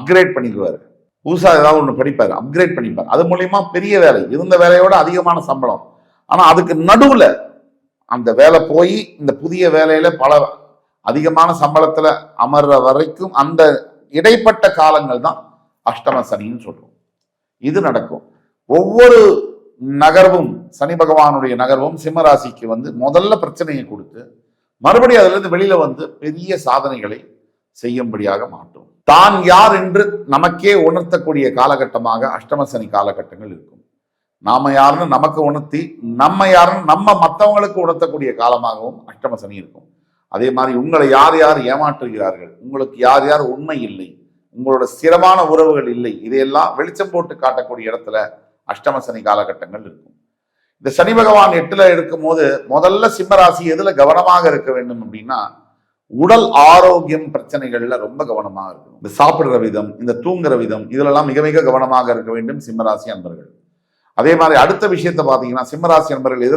Upgrade பண்ணிக்குவாரு. புதுசா ஏதாவது ஒன்று படிப்பாரு, அப்கிரேட் பண்ணிப்பாரு. அது மூலியமா பெரிய வேலை, இருந்த வேலையோட அதிகமான சம்பளம். ஆனா அதுக்கு நடுவுல அந்த வேலை போய் இந்த புதிய வேலையில பல அதிகமான சம்பளத்துல அமர்ற வரைக்கும் அந்த இடைப்பட்ட காலங்கள் தான் அஷ்டம சனின்னு சொல்றோம். இது நடக்கும். ஒவ்வொரு நகர்வும், சனி பகவானுடைய நகர்வும் சிம்ம ராசிக்கு முதல்ல பிரச்சனையை கொடுத்து மறுபடியும் அதுல இருந்து வெளியில பெரிய சாதனைகளை செய்யும்படியாக மாட்டோம். தான் யார் என்று நமக்கே உணர்த்தக்கூடிய காலகட்டமாக அஷ்டம சனி காலகட்டங்கள் இருக்கும். நாம யாருன்னு நமக்கு உணர்த்தி, நம்ம யாருன்னு நம்ம மற்றவங்களுக்கு உணர்த்தக்கூடிய காலமாகவும் அஷ்டம சனி இருக்கும். அதே மாதிரி உங்களை யார் யார் ஏமாற்றுகிறார்கள், உங்களுக்கு யார் யார் உண்மை இல்லை, உங்களோட ஸ்திரமான உறவுகள் இல்லை, இதையெல்லாம் வெளிச்சம் போட்டு காட்டக்கூடிய இடத்துல அஷ்டம சனி காலகட்டங்கள் இருக்கும். இந்த சனி பகவான் 8ல இருக்கும் போது முதல்ல சிம்மராசி எதுல கவனமாக இருக்க வேண்டும் அப்படின்னா, உடல் ஆரோக்கியம் பிரச்சனைகள்ல ரொம்ப கவனமாக இருக்கணும். இந்த சாப்பிடுற விதம், இந்த தூங்குற விதம், இதுலெல்லாம் மிக மிக கவனமாக இருக்க வேண்டும் சிம்மராசி அன்பர்கள். அதே மாதிரி அடுத்த விஷயத்தை பாத்தீங்கன்னா, சிம்மராசி அன்பர்கள் எதுல